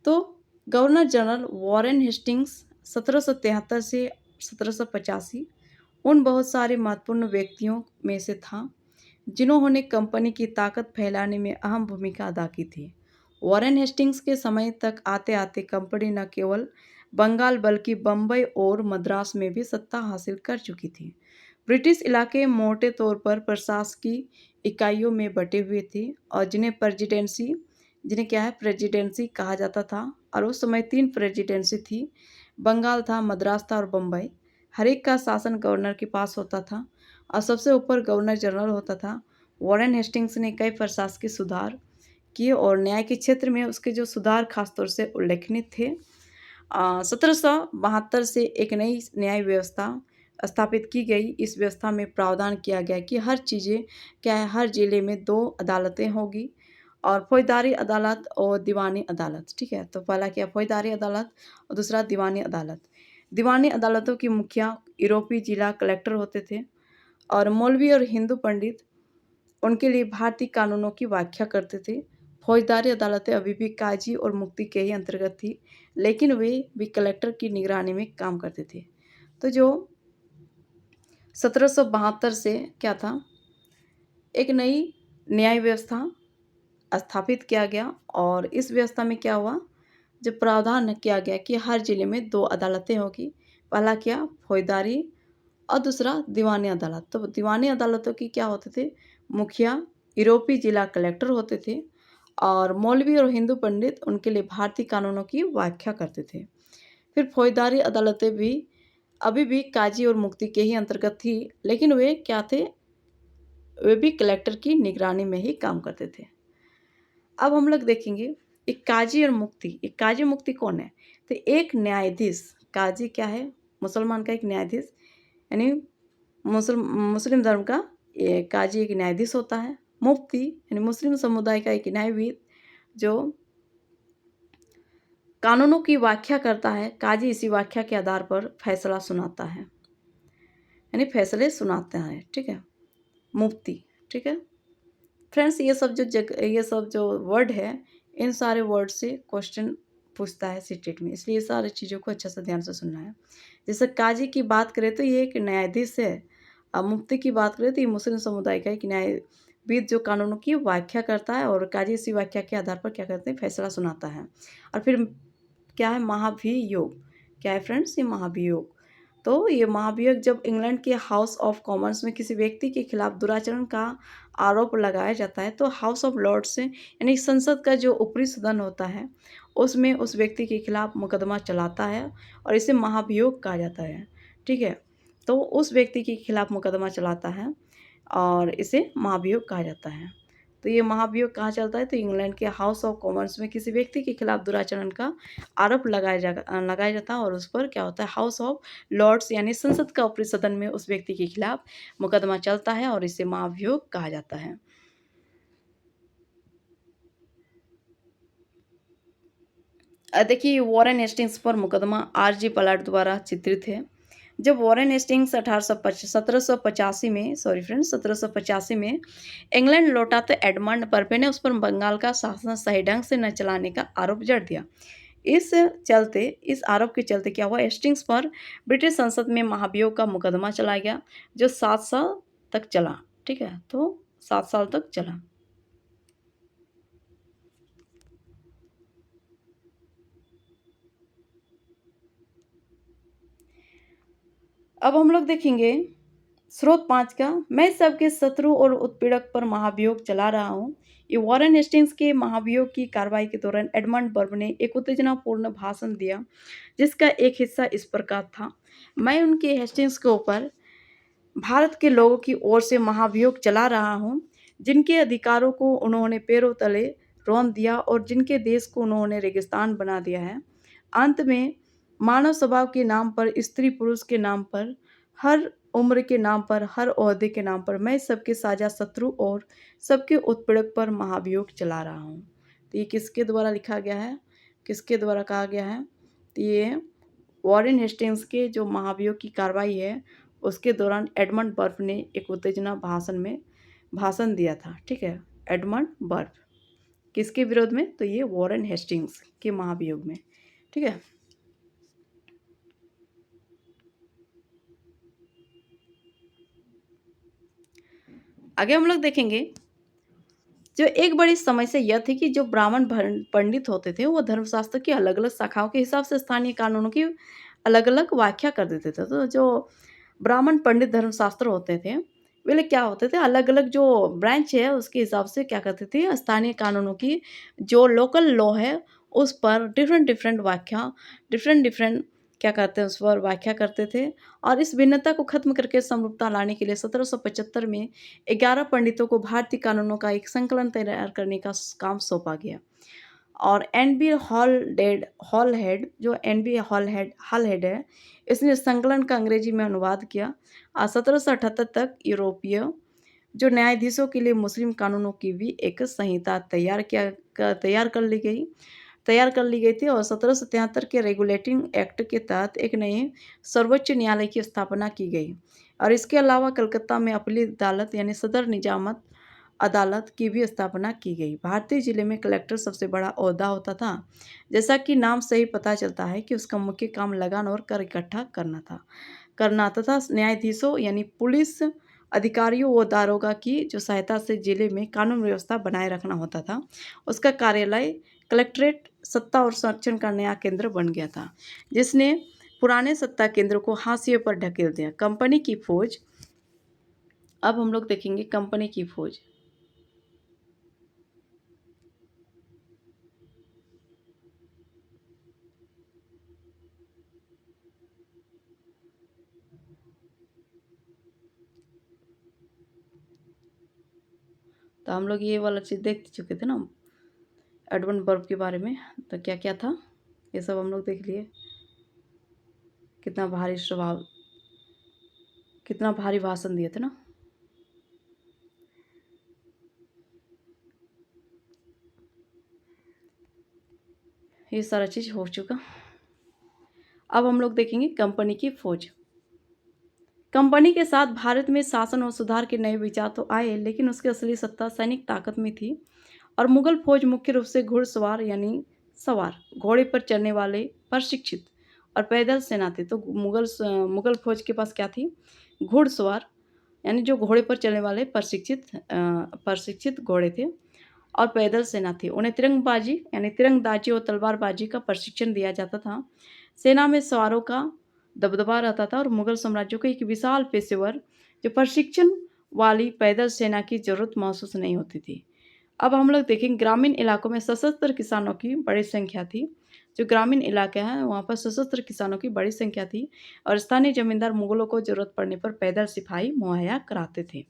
तो गवर्नर जनरल वॉरेन हेस्टिंग्स 1773 से 1785 उन बहुत सारे महत्वपूर्ण व्यक्तियों में से था जिन्होंने कंपनी की ताकत फैलाने में अहम भूमिका अदा की थी। वॉरेन हेस्टिंग्स के समय तक आते आते कंपनी न केवल बंगाल बल्कि बम्बई और मद्रास में भी सत्ता हासिल कर चुकी थी। ब्रिटिश इलाके मोटे तौर पर प्रशासकीय इकाइयों में बटे हुए थे और जिन्हें क्या है, प्रेसिडेंसी कहा जाता था। और उस समय 3 प्रेसिडेंसी थी, बंगाल था, मद्रास था और बम्बई। हर एक का शासन गवर्नर के पास होता था और सबसे ऊपर गवर्नर जनरल होता था। वॉरेन हेस्टिंग्स ने कई प्रशासकीय सुधार किए और न्याय के क्षेत्र में उसके जो सुधार खासतौर से उल्लेखनीय थे। 1772 से एक नई न्याय व्यवस्था स्थापित की गई। इस व्यवस्था में प्रावधान किया गया कि हर जिले में 2 अदालतें होगी और फौजदारी अदालत और दीवानी अदालत। ठीक है, तो पहला क्या, फौजदारी अदालत और दूसरा दीवानी अदालत। दीवानी अदालतों की मुखिया यूरोपीय जिला कलेक्टर होते थे और मौलवी और हिंदू पंडित उनके लिए भारतीय कानूनों की व्याख्या करते थे। फौजदारी अदालतें अभी भी काजी और मुफ्ती के ही अंतर्गत थी, लेकिन वे भी कलेक्टर की निगरानी में काम करते थे। तो जो 1772 से क्या था, एक नई न्याय व्यवस्था स्थापित किया गया और इस व्यवस्था में क्या हुआ, जब प्रावधान किया गया कि हर जिले में 2 अदालतें होगी। पहला क्या, फौजदारी और दूसरा दीवानी अदालत। तो दीवानी अदालतों की क्या होते थे, मुखिया यूरोपीय जिला कलेक्टर होते थे और मौलवी और हिंदू पंडित उनके लिए भारतीय कानूनों की व्याख्या करते थे। फिर फौजदारी अदालतें भी अभी भी काजी और मुफ्ती के ही अंतर्गत थी, लेकिन वे क्या थे, वे भी कलेक्टर की निगरानी में ही काम करते थे। अब हम लोग देखेंगे एक काजी और मुफ्ती। एक काजी मुफ्ती कौन है? तो एक न्यायाधीश, काजी क्या है, मुसलमान का एक न्यायाधीश, यानी मुस्लिम धर्म का ये काजी एक न्यायाधीश होता है। मुफ्ती यानी मुस्लिम समुदाय का एक न्यायविद जो कानूनों की व्याख्या करता है, काजी इसी व्याख्या के आधार पर फैसला सुनाता है, यानी फैसले सुनाते हैं, ठीक है। मुफ्ती, ठीक है। फ्रेंड्स, ये सब जो वर्ड है, इन सारे वर्ड से क्वेश्चन पूछता है सीटेट में, इसलिए सारी चीज़ों को अच्छा से ध्यान से सुनना है। जैसे काजी की बात करें तो ये एक न्यायाधीश है, अब मुफ्ती की बात करें तो ये मुस्लिम समुदाय का एक न्यायविद जो कानूनों की व्याख्या करता है, और काजी इसी व्याख्या के आधार पर क्या करते हैं, फैसला सुनाता है। और फिर क्या है, महाभियोग। क्या है फ्रेंड्स, ये महाभियोग। तो ये महाभियोग जब इंग्लैंड के हाउस ऑफ कॉमन्स में किसी व्यक्ति के खिलाफ दुराचरण का आरोप लगाया जाता है, तो हाउस ऑफ लॉर्ड्स यानी संसद का जो ऊपरी सदन होता है, उसमें उस व्यक्ति के खिलाफ मुकदमा चलाता है, और इसे महाभियोग कहा जाता है, ठीक है। तो उस व्यक्ति के खिलाफ मुकदमा चलाता है और इसे महाभियोग कहा जाता है। तो ये महाभियोग कहाँ चलता है, तो इंग्लैंड के हाउस ऑफ कॉमन्स में किसी व्यक्ति के खिलाफ दुराचरण का आरोप लगाया जाता है, और उस पर क्या होता है, हाउस ऑफ लॉर्ड्स यानी संसद का ऊपरी सदन में उस व्यक्ति के खिलाफ मुकदमा चलता है, और इसे महाभियोग कहा जाता है। देखिए, वॉरेन हेस्टिंग्स पर मुकदमा आरजी पलाट द्वारा चित्रित है। जब वॉरेन हेस्टिंग्स 1785 में, सॉरी फ्रेंड्स, 1785 में इंग्लैंड लौटा तो एडमंड बर्फे ने उस पर बंगाल का शासन सही ढंग से न चलाने का आरोप जड़ दिया। इस आरोप के चलते क्या हुआ, हेस्टिंग्स पर ब्रिटिश संसद में महाभियोग का मुकदमा चलाया गया, जो 7 साल तक चला, ठीक है। तो 7 साल तक चला। अब हम लोग देखेंगे स्रोत 5 का, मैं सबके शत्रु और उत्पीड़क पर महाभियोग चला रहा हूँ। ये वॉरेन हेस्टिंग्स के महाभियोग की कार्रवाई के दौरान एडमंड बर्ब ने एक उत्तेजनापूर्ण भाषण दिया, जिसका एक हिस्सा इस प्रकार था, मैं उनके हेस्टिंग्स के ऊपर भारत के लोगों की ओर से महाभियोग चला रहा हूँ, जिनके अधिकारों को उन्होंने पैरों तले रौंद दिया और जिनके देश को उन्होंने रेगिस्तान बना दिया है। अंत में मानव स्वभाव के नाम पर, स्त्री पुरुष के नाम पर, हर उम्र के नाम पर, हर ओहदे के नाम पर मैं सबके साझा शत्रु और सबके उत्पीड़क पर महाभियोग चला रहा हूँ। तो ये किसके द्वारा लिखा गया है, किसके द्वारा कहा गया है, तो ये वॉरेन हेस्टिंग्स के जो महाभियोग की कार्रवाई है, उसके दौरान एडमंड बर्फ ने एक उत्तेजना भाषण में भाषण दिया था, ठीक है। एडमंड बर्फ किसके विरोध में, तो ये वॉरेन हेस्टिंग्स के महाभियोग में, ठीक है। आगे हम लोग देखेंगे, जो एक बड़ी समस्या यह थी कि जो ब्राह्मण पंडित होते थे, वो धर्मशास्त्र की अलग अलग शाखाओं के हिसाब से स्थानीय कानूनों की अलग अलग व्याख्या कर देते थे। तो जो ब्राह्मण पंडित धर्मशास्त्र होते थे, वे लोग क्या होते थे, अलग अलग जो ब्रांच है उसके हिसाब से क्या करते थे, स्थानीय कानूनों की जो लोकल लॉ है उस पर डिफरेंट डिफरेंट व्याख्या, डिफरेंट डिफरेंट क्या कहते हैं, उस पर व्याख्या करते थे। और इस भिन्नता को खत्म करके समरूपता लाने के लिए 1775 में 11 पंडितों को भारतीय कानूनों का एक संकलन तैयार करने का काम सौंपा गया। और एन बी हॉलहेड, जो एन बी हॉलहेड है, इसने संकलन का अंग्रेजी में अनुवाद किया। 1778 तक यूरोपीय जो न्यायाधीशों के लिए मुस्लिम कानूनों की भी एक संहिता तैयार कर ली गई थी, और 1773 के रेगुलेटिंग एक्ट के तहत एक नए सर्वोच्च न्यायालय की स्थापना की गई। और इसके अलावा कलकत्ता में अपीली अदालत यानी सदर निजामत अदालत की भी स्थापना की गई। भारतीय जिले में कलेक्टर सबसे बड़ा ओहदा होता था, जैसा कि नाम से ही पता चलता है कि उसका मुख्य काम लगान और कर इकट्ठा करना तथा न्यायाधीशों यानी पुलिस अधिकारियों व दारोगा की जो सहायता से जिले में कानून व्यवस्था बनाए रखना होता था। उसका कार्यालय कलेक्ट्रेट सत्ता और संरक्षण का नया केंद्र बन गया था, जिसने पुराने सत्ता केंद्र को हाशिए पर ढकेल दिया। कंपनी की फौज, अब हम लोग देखेंगे कंपनी की फौज। तो हम लोग ये वाला चीज़ देख चुके थे ना एडमंड बर्फ के बारे में, तो क्या क्या था ये सब हम लोग देख लिए। कितना भारी स्वभाव, कितना भारी भाषण दिए थे ना। ये सारा चीज़ हो चुका। अब हम लोग देखेंगे कंपनी की फौज। कंपनी के साथ भारत में शासन और सुधार के नए विचार तो आए, लेकिन उसकी असली सत्ता सैनिक ताकत में थी। और मुगल फौज मुख्य रूप से घुड़सवार यानी सवार, घोड़े पर चढ़ने वाले, प्रशिक्षित और पैदल सेना थे। तो मुगल फौज के पास क्या थी? घुड़सवार यानी जो घोड़े पर चलने वाले प्रशिक्षित घोड़े थे, और पैदल सेना थी। उन्हें तिरंगबाजी यानी तिरंगबाजी और तलवारबाजी का प्रशिक्षण दिया जाता था। सेना में सवारों का दबदबा रहता था और मुगल साम्राज्य को एक विशाल पेशेवर जो प्रशिक्षण वाली पैदल सेना की जरूरत महसूस नहीं होती थी। अब हम लोग देखेंगे ग्रामीण इलाकों में सशस्त्र किसानों की बड़ी संख्या थी। जो ग्रामीण इलाके हैं वहाँ पर सशस्त्र किसानों की बड़ी संख्या थी, और स्थानीय जमींदार मुगलों को जरूरत पड़ने पर पैदल सिपाही मुहैया कराते थे।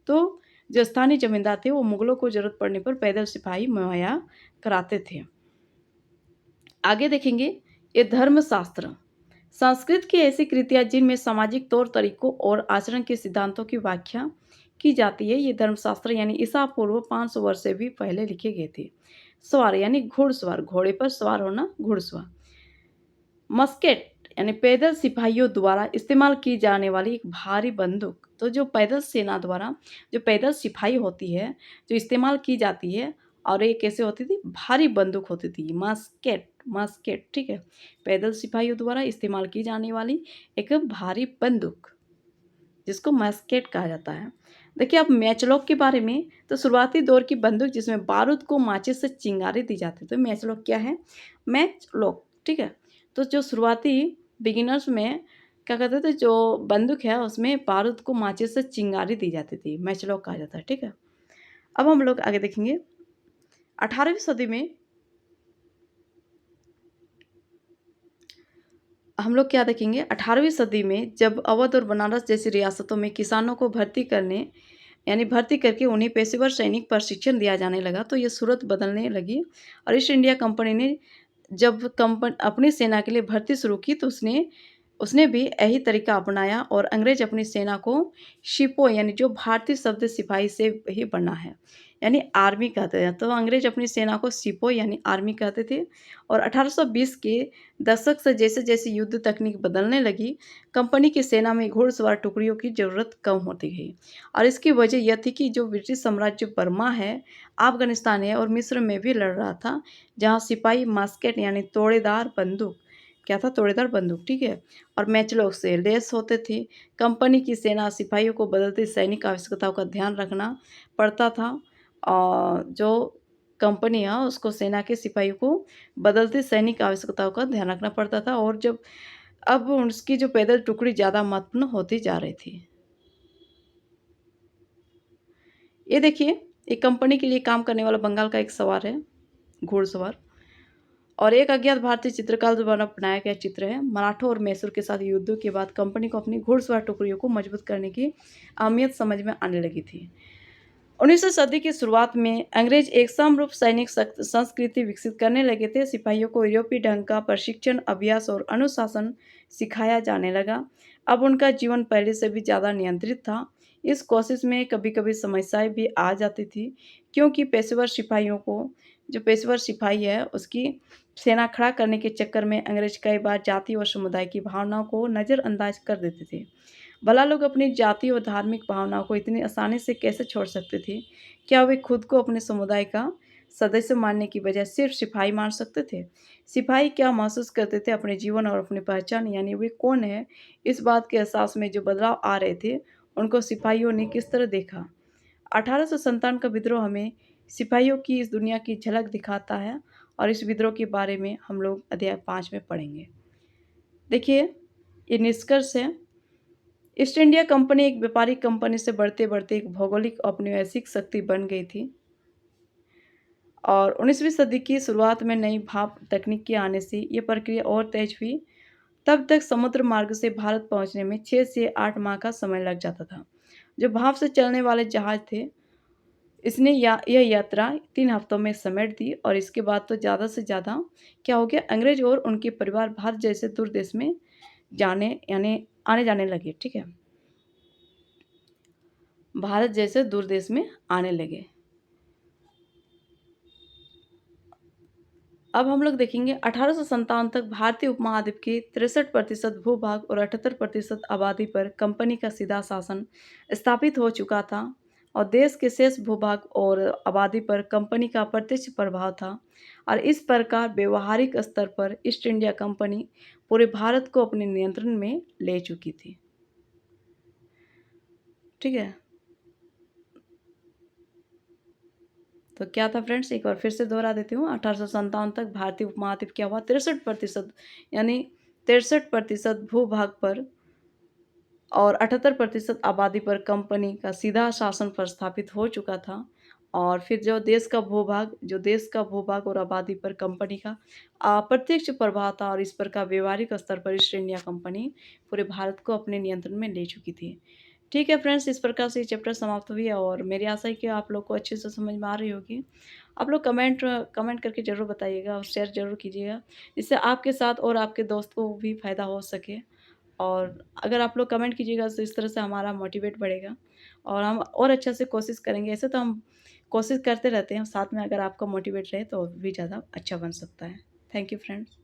तो जो स्थानीय जमींदार थे वो मुगलों को जरूरत पड़ने पर पैदल सिपाही मुहैया कराते थे। आगे देखेंगे ये धर्मशास्त्र। संस्कृत की ऐसी कृतियाँ जिनमें सामाजिक तौर तरीकों और आचरण के सिद्धांतों की व्याख्या की जाती है, ये धर्मशास्त्र यानी ईसा पूर्व 500 वर्ष से भी पहले लिखे गए थे। सवार यानी घुड़सवार, घोड़े पर सवार होना घुड़सवार। मस्केट यानी पैदल सिपाहियों द्वारा इस्तेमाल की जाने वाली एक भारी बंदूक। तो जो पैदल सेना द्वारा जो पैदल सिपाही होती है, जो इस्तेमाल की जाती है, और ये कैसे होती थी? भारी बंदूक होती थी, मस्केट। मस्केट, ठीक है, पैदल सिपाहियों द्वारा इस्तेमाल की जाने वाली एक भारी बंदूक, जिसको मस्केट कहा जाता है। देखिए अब मैचलॉक के बारे में, तो शुरुआती दौर की बंदूक जिसमें बारूद को माचिस से चिंगारी दी जाती है। तो मैचलॉक क्या है? मैचलॉक, ठीक है। तो जो शुरुआती बिगिनर्स में क्या कहते थे, जो बंदूक है उसमें बारूद को माचिस से चिंगारी दी जाती थी, मैचलॉक कहा जाता है, ठीक है। अब हम लोग आगे देखेंगे 18वीं सदी में हम लोग क्या देखेंगे 18वीं सदी में जब अवध और बनारस जैसी रियासतों में किसानों को भर्ती करने यानी भर्ती करके उन्हें पेशेवर सैनिक प्रशिक्षण दिया जाने लगा, तो ये सूरत बदलने लगी। और ईस्ट इंडिया कंपनी ने जब अपनी सेना के लिए भर्ती शुरू की, तो उसने उसने भी यही तरीका अपनाया, और अंग्रेज अपनी सेना को शिपो यानी जो भारतीय शब्द सिपाही से ही बना है, यानी आर्मी कहते हैं। तो अंग्रेज अपनी सेना को सिपो यानी आर्मी कहते थे। और 1820 के दशक से जैसे जैसे युद्ध तकनीक बदलने लगी, कंपनी की सेना में घुड़सवार टुकड़ियों की ज़रूरत कम होती गई। और इसकी वजह यह थी कि जो ब्रिटिश साम्राज्य बर्मा है, अफगानिस्तान है और मिस्र में भी लड़ रहा था, जहाँ सिपाही मस्केट यानी तोड़ेदार बंदूक, क्या था? तोड़ेदार बंदूक, ठीक है, और मैचलॉक से लैस होते थे। कंपनी की सेना सिपाहियों को बदलती सैनिक आवश्यकताओं का ध्यान रखना पड़ता था, और जो कंपनी है उसको सेना के सिपाहियों को बदलती सैनिक आवश्यकताओं का ध्यान रखना पड़ता था, और जब अब उसकी जो पैदल टुकड़ी ज़्यादा महत्वपूर्ण होती जा रही थी। ये देखिए, एक कंपनी के लिए काम करने वाला बंगाल का एक सवार है, घुड़सवार, और एक अज्ञात भारतीय चित्रकार द्वारा बनाया गया चित्र है। मराठों और मैसूर के साथ युद्धों के बाद कंपनी को अपनी घुड़सवार टुकड़ियों को मजबूत करने की अहमियत समझ में आने लगी थी। 19वीं सदी की शुरुआत में अंग्रेज एक समरूप सैनिक संस्कृति विकसित करने लगे थे। सिपाहियों को यूरोपीय ढंग का प्रशिक्षण, अभ्यास और अनुशासन सिखाया जाने लगा। अब उनका जीवन पहले से भी ज़्यादा नियंत्रित था। इस कोशिश में कभी-कभी समस्याएं भी आ जाती थी, क्योंकि जो पेशेवर सिपाही है उसकी सेना खड़ा करने के चक्कर में अंग्रेज कई बार जाति और समुदाय की भावनाओं को नज़रअंदाज कर देते थे। भला लोग अपनी जाति और धार्मिक भावनाओं को इतनी आसानी से कैसे छोड़ सकते थे? क्या वे खुद को अपने समुदाय का सदस्य मानने की बजाय सिर्फ सिपाही मान सकते थे? सिपाही क्या महसूस करते थे अपने जीवन और अपनी पहचान यानी वे कौन है? इस बात के एहसास में जो बदलाव आ रहे थे, उनको सिपाहियों ने किस तरह देखा? 1857 का विद्रोह हमें सिपाहियों की इस दुनिया की झलक दिखाता है, और इस विद्रोह के बारे में हम लोग अध्याय 5 में पढ़ेंगे। देखिए, ये निष्कर्ष है। ईस्ट इंडिया कंपनी एक व्यापारिक कंपनी से बढ़ते-बढ़ते एक भौगोलिक औपनिवेशिक शक्ति बन गई थी, और 19वीं सदी की शुरुआत में नई भाप तकनीक के आने से ये प्रक्रिया और तेज हुई। तब तक समुद्र मार्ग से भारत पहुंचने में 6 से 8 माह का समय लग जाता था। जो भाप से चलने वाले जहाज थे, इसने यह यात्रा 3 हफ्तों में समेट दी, और इसके बाद तो ज़्यादा से ज़्यादा क्या हो गया, अंग्रेज और उनके परिवार भारत जैसे दूर देश में जाने यानी आने जाने लगे, ठीक है। भारत जैसे दूर देश में आने लगे। अब हम लोग देखेंगे 1857 तक भारतीय उपमहाद्वीप के 63% भूभाग और 78% आबादी पर कंपनी का सीधा शासन स्थापित हो चुका था और देश के शेष भूभाग और आबादी पर कंपनी का प्रत्यक्ष प्रभाव था। और इस प्रकार व्यवहारिक स्तर पर ईस्ट इंडिया कंपनी पूरे भारत को अपने नियंत्रण में ले चुकी थी। ठीक है, तो क्या था फ्रेंड्स, एक बार फिर से दोहरा देती हूँ। 1857 तक भारतीय उपमहाद्वीप क्या हुआ, 63% यानी 63% भूभाग पर और 78% आबादी पर कंपनी का सीधा शासन प्रस्थापित हो चुका था। और फिर जो देश का भूभाग और आबादी पर कंपनी का अप्रत्यक्ष प्रभाव था और इस पर का व्यवहारिक स्तर पर ईस्ट इंडिया कंपनी पूरे भारत को अपने नियंत्रण में ले चुकी थी। ठीक है फ्रेंड्स, इस प्रकार से ये चैप्टर समाप्त हुई है और मेरी आशा है कि आप लोग को अच्छे से समझ में आ रही होगी। आप लोग कमेंट कमेंट करके ज़रूर बताइएगा और शेयर ज़रूर कीजिएगा, जिससे आपके साथ और आपके दोस्त को भी फ़ायदा हो सके। और अगर आप लोग कमेंट कीजिएगा तो इस तरह से हमारा मोटिवेट बढ़ेगा और हम और अच्छे से कोशिश करेंगे। ऐसे तो हम कोशिश करते रहते हैं, साथ में अगर आपका मोटिवेट रहे तो और भी ज़्यादा अच्छा बन सकता है। Thank you friends.